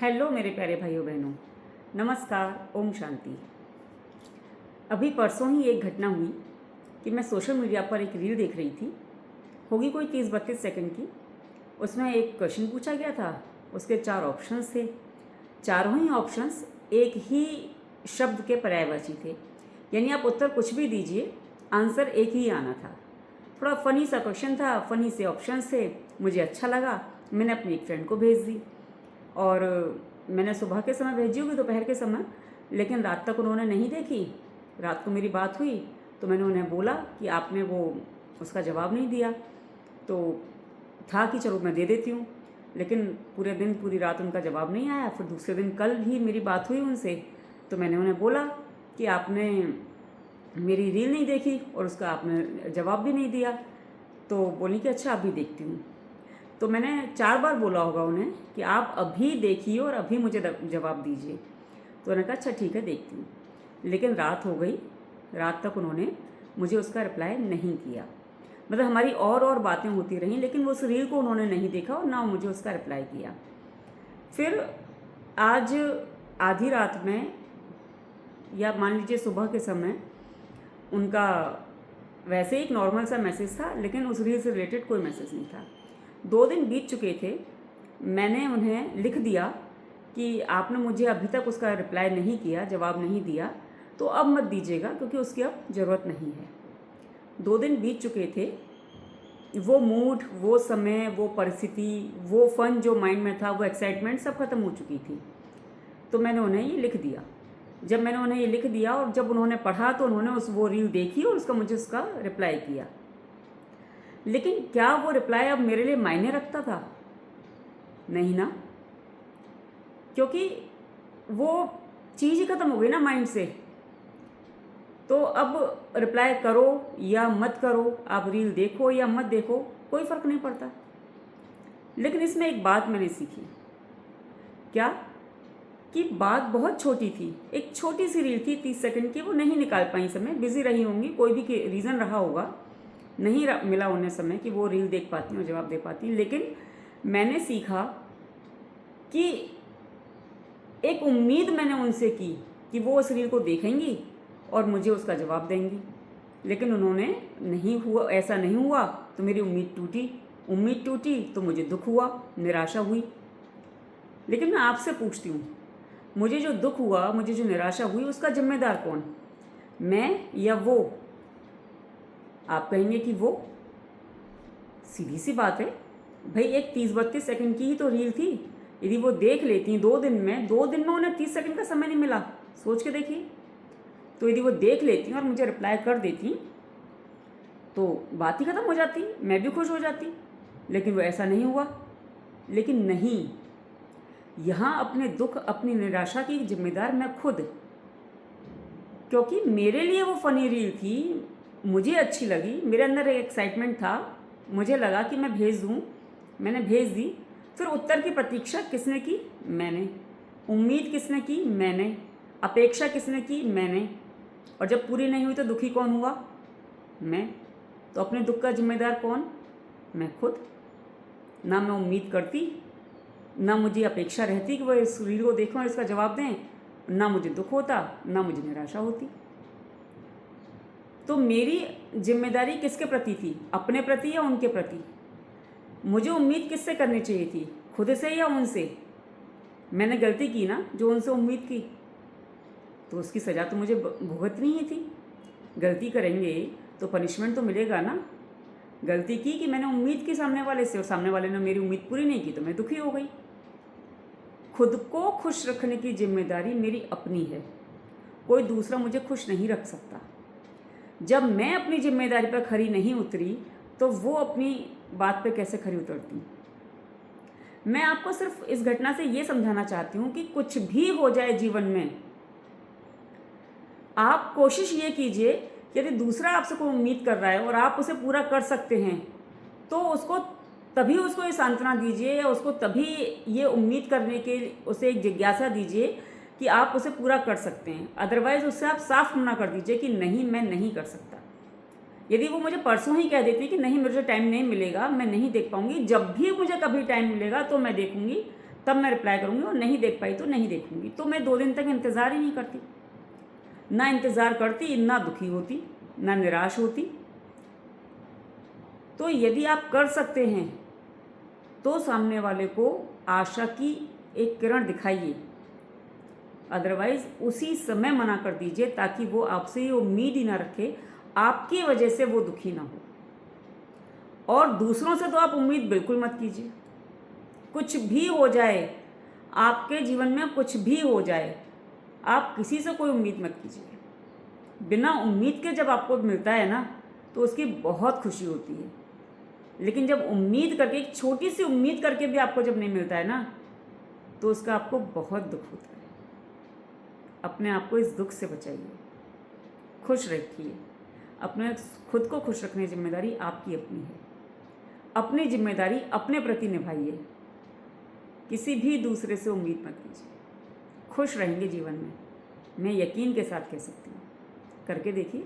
Hello मेरे प्यारे भाइयों बहनों, नमस्कार, ओम शांति। अभी परसों ही एक घटना हुई कि मैं सोशल मीडिया पर एक रील देख रही थी। होगी कोई 30-32 सेकंड की। उसमें एक क्वेश्चन पूछा गया था, उसके 4 ऑप्शंस थे। चारों ही ऑप्शंस एक ही शब्द के पर्यायवाची थे, यानी आप उत्तर कुछ भी दीजिए, आंसर एक ही आना था। थोड़ा फ़नी सा क्वेश्चन था, फ़नी से ऑप्शंस थे, मुझे अच्छा लगा। मैंने अपनी एक फ्रेंड को भेज दी और मैंने सुबह के समय भेजी होगी, दोपहर के समय, लेकिन रात तक उन्होंने नहीं देखी। रात को मेरी बात हुई तो मैंने उन्हें बोला कि आपने वो उसका जवाब नहीं दिया। तो था कि चलो मैं दे देती हूँ, लेकिन पूरे दिन पूरी रात उनका जवाब नहीं आया। फिर दूसरे दिन कल ही मेरी बात हुई उनसे, तो मैंने उन्हें बोला कि आपने मेरी रील नहीं देखी और उसका आपने जवाब भी नहीं दिया। तो बोली कि अच्छा अभी देखती हूँ। तो मैंने 4 बार बोला होगा उन्हें कि आप अभी देखिए और अभी मुझे जवाब दीजिए। तो उन्होंने कहा अच्छा ठीक है देखती हूँ। लेकिन रात हो गई, रात तक उन्होंने मुझे उसका रिप्लाई नहीं किया। मतलब हमारी और बातें होती रहीं, लेकिन वो उस रील को उन्होंने नहीं देखा और ना मुझे उसका रिप्लाई किया। फिर आज आधी रात में या मान लीजिए सुबह के समय उनका वैसे एक नॉर्मल सा मैसेज था, लेकिन उस रील से रिलेटेड कोई मैसेज नहीं था। 2 दिन बीत चुके थे। मैंने उन्हें लिख दिया कि आपने मुझे अभी तक उसका रिप्लाई नहीं किया, जवाब नहीं दिया, तो अब मत दीजिएगा क्योंकि उसकी अब ज़रूरत नहीं है। 2 दिन बीत चुके थे। वो मूड, वो समय, वो परिस्थिति, वो फ़न जो माइंड में था, वो एक्साइटमेंट सब खत्म हो चुकी थी। तो मैंने उन्हें ये लिख दिया। जब मैंने उन्हें ये लिख दिया और जब उन्होंने पढ़ा तो उन्होंने वो रील देखी और मुझे उसका रिप्लाई किया। लेकिन क्या वो रिप्लाई अब मेरे लिए मायने रखता था? नहीं ना, क्योंकि वो चीज़ ही ख़त्म हो गई ना माइंड से। तो अब रिप्लाई करो या मत करो, आप रील देखो या मत देखो, कोई फ़र्क नहीं पड़ता। लेकिन इसमें एक बात मैंने सीखी। क्या? कि बात बहुत छोटी थी। एक छोटी सी रील थी 30 सेकंड की, वो नहीं निकाल पाई समय, बिज़ी रही होंगी, कोई भी रीज़न रहा होगा, नहीं मिला उन्हें समय कि वो रील देख पाती और जवाब दे पाती। लेकिन मैंने सीखा कि एक उम्मीद मैंने उनसे की कि वो उस रील को देखेंगी और मुझे उसका जवाब देंगी, लेकिन उन्होंने नहीं हुआ, ऐसा नहीं हुआ। तो मेरी उम्मीद टूटी तो मुझे दुख हुआ, निराशा हुई। लेकिन मैं आपसे पूछती हूँ, मुझे जो दुख हुआ, मुझे जो निराशा हुई, उसका जिम्मेदार कौन? मैं या वो? आप कहेंगे कि वो। सीधी सी बात है भाई, एक 30-32 सेकंड की ही तो रील थी। यदि वो देख लेती 2 दिन में उन्हें 30 सेकंड का समय नहीं मिला, सोच के देखिए। तो यदि वो देख लेती और मुझे रिप्लाई कर देती तो बात ही खत्म हो जाती, मैं भी खुश हो जाती। लेकिन वो ऐसा नहीं हुआ। लेकिन नहीं, यहाँ अपने दुख, अपनी निराशा की जिम्मेदार मैं खुद, क्योंकि मेरे लिए वो फ़नी रील थी, मुझे अच्छी लगी, मेरे अंदर एक एक्साइटमेंट था, मुझे लगा कि मैं भेज दूँ, मैंने भेज दी। फिर उत्तर की प्रतीक्षा किसने की? मैंने। उम्मीद किसने की? मैंने। अपेक्षा किसने की? मैंने। और जब पूरी नहीं हुई तो दुखी कौन हुआ? मैं। तो अपने दुख का जिम्मेदार कौन? मैं खुद। ना मैं उम्मीद करती, ना मुझे अपेक्षा रहती कि वो इस रील को देखें और इसका जवाब दें, ना मुझे दुख होता, ना मुझे निराशा होती। तो मेरी जिम्मेदारी किसके प्रति थी? अपने प्रति या उनके प्रति? मुझे उम्मीद किससे करनी चाहिए थी? खुद से या उनसे? मैंने गलती की ना जो उनसे उम्मीद की, तो उसकी सज़ा तो मुझे भुगतनी ही थी। गलती करेंगे तो पनिशमेंट तो मिलेगा ना। गलती की कि मैंने उम्मीद की सामने वाले से और सामने वाले ने मेरी उम्मीद पूरी नहीं की, तो मैं दुखी हो गई। खुद को खुश रखने की जिम्मेदारी मेरी अपनी है, कोई दूसरा मुझे खुश नहीं रख सकता। जब मैं अपनी जिम्मेदारी पर खरी नहीं उतरी तो वो अपनी बात पे कैसे खरी उतरती? मैं आपको सिर्फ इस घटना से ये समझाना चाहती हूँ कि कुछ भी हो जाए जीवन में, आप कोशिश ये कीजिए कि यदि दूसरा आपसे कोई उम्मीद कर रहा है और आप उसे पूरा कर सकते हैं, तो उसको ये सांत्वना दीजिए या उसको तभी ये उम्मीद करने के उसे एक जिज्ञासा दीजिए कि आप उसे पूरा कर सकते हैं। अदरवाइज़ उससे आप साफ मना कर दीजिए कि नहीं, मैं नहीं कर सकता। यदि वो मुझे परसों ही कह देती है कि नहीं मुझे टाइम नहीं मिलेगा, मैं नहीं देख पाऊँगी, जब भी मुझे कभी टाइम मिलेगा तो मैं देखूँगी, तब मैं रिप्लाई करूँगी, और नहीं देख पाई तो नहीं देखूँगी। तो मैं 2 दिन तक इंतज़ार ही नहीं करती, ना इंतज़ार करती, ना दुखी होती, ना निराश होती। तो यदि आप कर सकते हैं तो सामने वाले को आशा की एक किरण दिखाइए, अदरवाइज़ उसी समय मना कर दीजिए, ताकि वो आपसे ये उम्मीद ही ना रखे, आपकी वजह से वो दुखी ना हो। और दूसरों से तो आप उम्मीद बिल्कुल मत कीजिए। कुछ भी हो जाए, आपके जीवन में कुछ भी हो जाए, आप किसी से कोई उम्मीद मत कीजिए। बिना उम्मीद के जब आपको मिलता है ना, तो उसकी बहुत खुशी होती है। लेकिन जब उम्मीद करके, एक छोटी सी उम्मीद करके भी आपको जब नहीं मिलता है ना, तो उसका आपको बहुत दुख होता है। अपने आप को इस दुख से बचाइए, खुश रखिए। अपने खुद को खुश रखने की जिम्मेदारी आपकी अपनी है। अपनी जिम्मेदारी अपने प्रति निभाइए, किसी भी दूसरे से उम्मीद मत कीजिए। खुश रहेंगे जीवन में, मैं यकीन के साथ कह सकती हूँ। करके देखिए।